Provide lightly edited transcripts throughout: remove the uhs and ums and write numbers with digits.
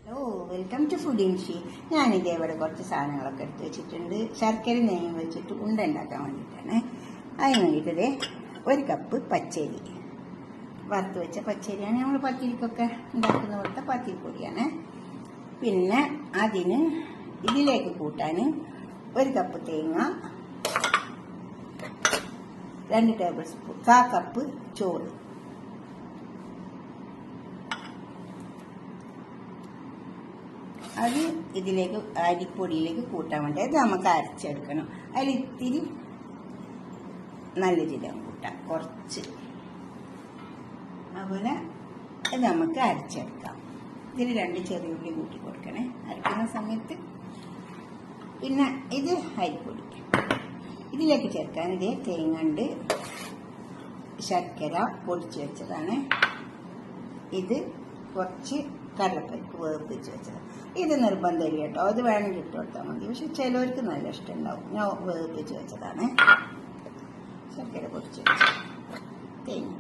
Hello, welcome to ഫുഡിൻഷി. ഞാനിതേ ഇവിടെ കുറച്ച് സാധനങ്ങളൊക്കെ എടുത്ത് വെച്ചിട്ടുണ്ട്. ശർക്കര നെയ്യും വെച്ചിട്ട് ഉണ്ട ഉണ്ടാക്കാൻ വേണ്ടിയിട്ടാണ്. അതിന് വേണ്ടിയിട്ടത് 1 കപ്പ് പച്ചരി, വറുത്ത് വെച്ച പച്ചരിയാണ്. നമ്മൾ പത്തിരിക്കൊക്കെ ഉണ്ടാക്കുന്ന പോലത്തെ പത്തിരിപ്പൊടിയാണ്. പിന്നെ അതിന് ഇതിലേക്ക് കൂട്ടാൻ 1 കപ്പ് തേങ്ങ, 2 ടേബിൾ സ്പൂൺ 1/4 കപ്പ് ചോറ്, അത് ഇതിലേക്ക് അരിപ്പൊടിയിലേക്ക് കൂട്ടാൻ വേണ്ടി അത് നമുക്ക് അരച്ചെടുക്കണം. അതിൽ ഇത്തിരി നല്ല ജീരകം കൂട്ടാം, കുറച്ച്. അതുപോലെ ഇത് നമുക്ക് അരച്ചെടുക്കാം. ഇതിൽ 2 ചെറിയ ഉള്ളി കൂട്ടി കൊടുക്കണേ അരക്കുന്ന സമയത്ത്. പിന്നെ ഇത് അരിപ്പൊടി ഇതിലേക്ക് ചേർക്കാൻ ഇത് തേങ്ങ ഉണ്ട്, ശർക്കര പൊടിച്ച് വെച്ചതാണ്, ഇത് കുറച്ച് കടലപ്പരിപ്പ് വേവിച്ച് വെച്ചത്. ഇത് നിർബന്ധമില്ല കേട്ടോ, അത് വേണമെങ്കിൽ ഇട്ട് കൊടുത്താൽ മതി. പക്ഷെ ചിലവർക്ക് നല്ല ഇഷ്ടമുണ്ടാവും. ഞാൻ വേവിച്ച് വെച്ചതാണ്. ശർക്കര പൊടിച്ച് വെച്ചത്, തേങ്ങ,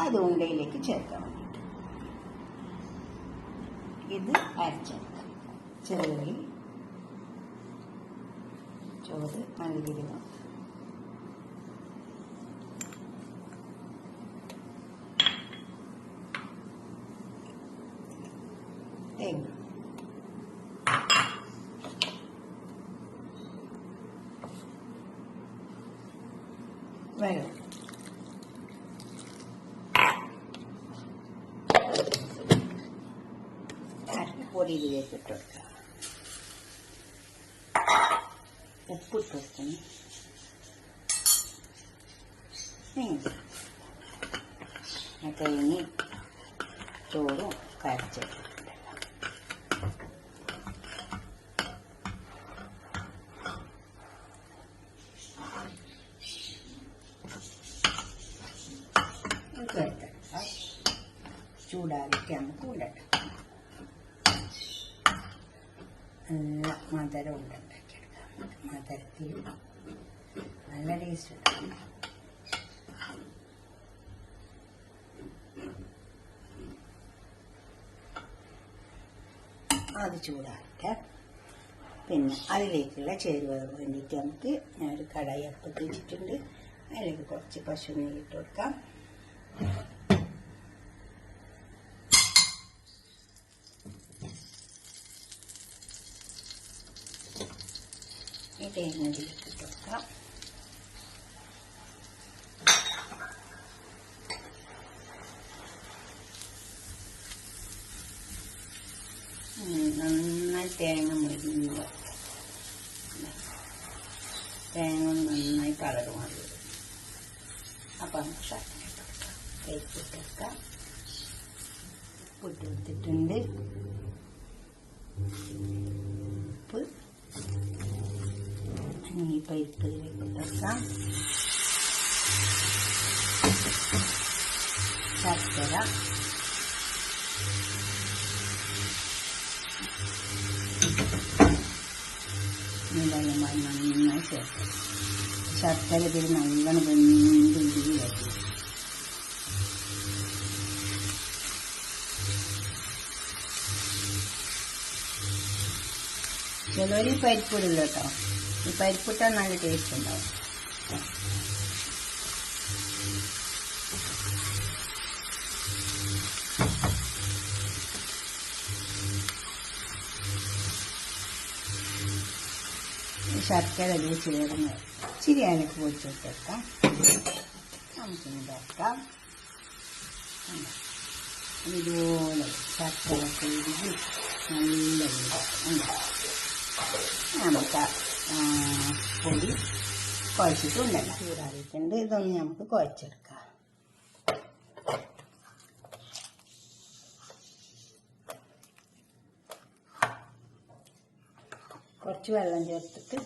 അത് ഉണ്ടയിലേക്ക് ചേർക്കാൻ വേണ്ടിയിട്ട് ഇത് അരച്ചെടുക്കാം. ചെറുള്ളി, ചോറ്, നല്ല ജീരകം, തേങ്ങ, വെള്ളം, പൊടി ഇതിലേക്ക് ഇട്ട് കൊടുക്കുക, ഉപ്പിട്ട് കൊടുക്കണം, തേങ്ങ ചോറും കരച്ചിട്ട് ചൂടാറിയിട്ട് നമുക്ക് ഉണ്ടാക്കാം. നല്ല മധുരം ഉണ്ടാക്കിയെടുക്കാം. മധുരത്തിൽ നല്ല ടേസ്റ്റ് ഉണ്ടാകും. അത് ചൂടാറിയിട്ട് പിന്നെ അതിലേക്കുള്ള ചേരുവ വേണ്ടിയിട്ട് നമുക്ക് ഞാനൊരു കടായി അടുപ്പത്ത് വെച്ചിട്ടുണ്ട്. അതിലേക്ക് കുറച്ച് പശു നെയ്യ് ഇട്ട് കൊടുക്കാം. ഈ തേങ്ങ ഇതിലേക്ക് ഇട്ട് കൊടുക്കാം. നന്നായി തേങ്ങ മുരിഞ്ഞ് തേങ്ങ നന്നായി കളർ മാറി വരും. അപ്പം നമുക്ക് ശർക്കര ഇട്ട് കൊടുക്കാം. തേക്ക് ഇട്ട് കൊടുക്കാം. ഉപ്പിട്ട് കൊടുത്തിട്ടുണ്ട്. ഉപ്പ്, ഈ പരിപ്പ് ഇതിലേക്ക് ഇട്ട് കൊടുക്കാം. ശർക്കര, നിലമായി നന്നായി ചേർക്കാം. ശർക്കര ഇതിൽ നല്ലോണം വെന്ത് ഉരുകി വരും. ചിലവർ ഈ പരിപ്പിടില്ല കേട്ടോ. ഈ പരിപ്പിട്ടാൽ നല്ല ടേസ്റ്റ് ഉണ്ടാവും. ശർക്കര ഇതിൽ ചേർന്ന് ഇച്ചിരി അതിലേക്ക് പൊടിച്ചിട്ടേക്കാം. നമുക്കിനി ഇതാക്കാം. ഇതുപോലെ ശർക്കര ഉരുകി നല്ല നമുക്ക് പൊടി കുഴച്ചിട്ടുണ്ടല്ലോ. ചൂടാറിയിട്ടുണ്ട്. ഇതൊന്ന് നമുക്ക് കുഴച്ചെടുക്കാം. കുറച്ച് വെള്ളം ചേർത്തിട്ട്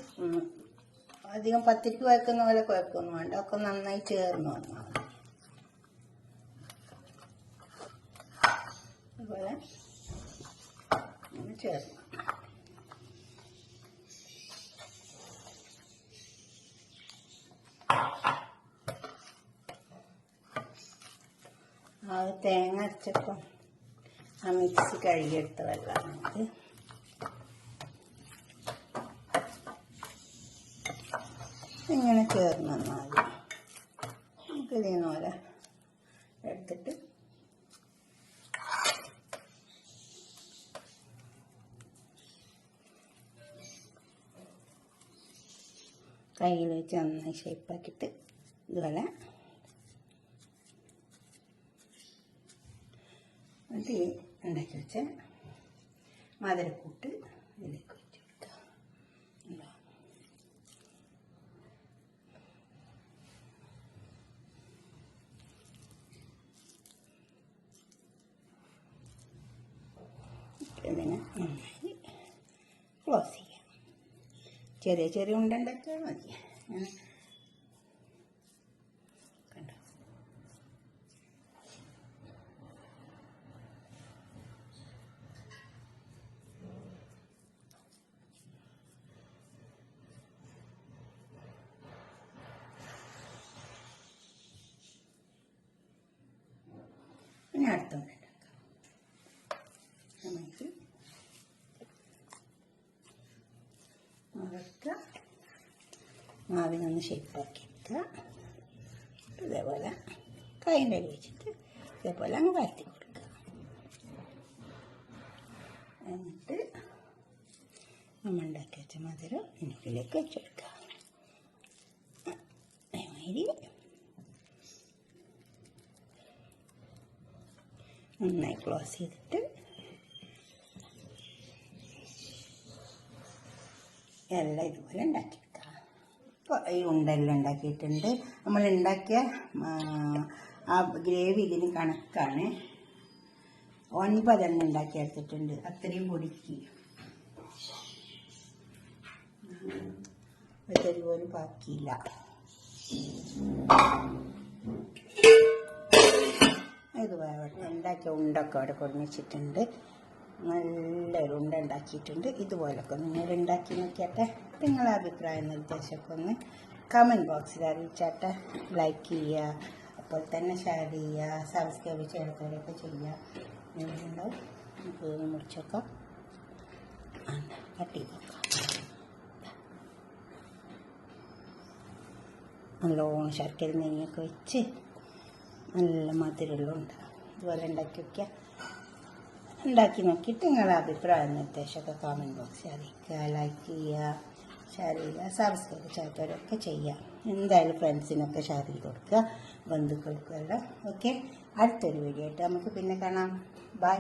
അധികം പത്തിരിക്ക് കുഴക്കുന്ന പോലെ കുഴക്കൊന്നും വേണ്ട. ഒക്കെ നന്നായി ചേർന്ന് വന്നാൽ അതുപോലെ ചേർന്ന് അത് തേങ്ങ അരച്ചപ്പം ആ മിക്സി കഴുകിയെടുത്ത വെള്ളമാണ് ഇങ്ങനെ ചേർന്ന് വന്നാൽ നമുക്കിതേ പോലെ എടുത്തിട്ട് കയ്യിൽ വെച്ച് നന്നായി ഷേപ്പാക്കിയിട്ട് ഇതുപോലെ അത് ഉണ്ടാക്കി വെച്ച മധുരക്കൂട്ട് ഇതിലേക്ക് വെച്ച് കൊടുക്കുക. ഇതിനെ നന്നായി ക്ലോസ് ചെയ്യാം. ചെറിയ ചെറിയ ഉണ്ട ഉണ്ടാക്കിയാൽ മതി. കണ്ടോ, പിന്നെ അടുത്തുണ്ട് നമുക്ക് മുളക്കുക, മാവിനൊന്ന് ഷേപ്പാക്കി എടുക്കുക. ഇതേപോലെ കൈൻ്റെ വെച്ചിട്ട് ഇതേപോലെ അങ്ങ് പരത്തി കൊടുക്കുക. എന്നിട്ട് നമ്മൾ ഉണ്ടാക്കി വെച്ച മധുരം ഇതിലേക്ക് വെച്ച് കൊടുക്കുക. അതേമാതിരി നന്നായി ക്ലോസ് ചെയ്തിട്ട് എല്ലാം ഇതുപോലെ ഉണ്ടാക്കിയെടുക്കുക. ഇപ്പോൾ ഈ ഉണ്ടെല്ലാം ഉണ്ടാക്കിയിട്ടുണ്ട്. നമ്മൾ ഉണ്ടാക്കിയ ആ ഗ്രേവി ഇതിന് കണക്കാണ്. 9 എണ്ണം ഉണ്ടാക്കിയെടുത്തിട്ടുണ്ട്. അത്രയും പൊടിക്ക് ഒരു പോലും ബാക്കിയില്ല. ഇതുപോലെ ഉണ്ടാക്കിയ ഉണ്ടൊക്കെ അവിടെ കൊടുന്നിച്ചിട്ടുണ്ട്. നല്ലൊരു ഉണ്ട ഉണ്ടാക്കിയിട്ടുണ്ട്. ഇതുപോലൊക്കെ നിങ്ങൾ ഉണ്ടാക്കി നോക്കിയാട്ടെ. നിങ്ങളുടെ അഭിപ്രായം നിർദ്ദേശമൊക്കെ ഒന്ന് കമൻറ്റ് ബോക്സിൽ അറിയിച്ചാട്ടെ. ലൈക്ക് ചെയ്യുക, അപ്പോൾ തന്നെ ഷെയർ ചെയ്യുക, സബ്സ്ക്രൈബ് ചെയ്തവരൊക്കെ ചെയ്യുക. ഉണ്ടാവും നമുക്ക് മുറിച്ചൊക്കെ കട്ട് ചെയ്ത് നോക്കാം. നല്ലോണം ശർക്കര നെയ്യൊക്കെ വെച്ച് നല്ല മധുരമുള്ള ഉണ്ടാകും. ഇതുപോലെ ഉണ്ടാക്കി വയ്ക്കുക. ഉണ്ടാക്കി നോക്കിയിട്ട് നിങ്ങളുടെ അഭിപ്രായ നിർദ്ദേശമൊക്കെ കമൻറ്റ് ബോക്സിൽ അറിയിക്കുക. ലൈക്ക് ചെയ്യുക, ഷെയർ ചെയ്യുക, സബ്സ്ക്രൈബ് ചെയ്യാത്തവരൊക്കെ ചെയ്യുക. എന്തായാലും ഫ്രണ്ട്സിനൊക്കെ ഷെയർ ചെയ്ത് കൊടുക്കുക, ബന്ധുക്കൾക്കെല്ലാം. ഓക്കെ, അടുത്തൊരു വീഡിയോ ആയിട്ട് നമുക്ക് പിന്നെ കാണാം. ബൈ.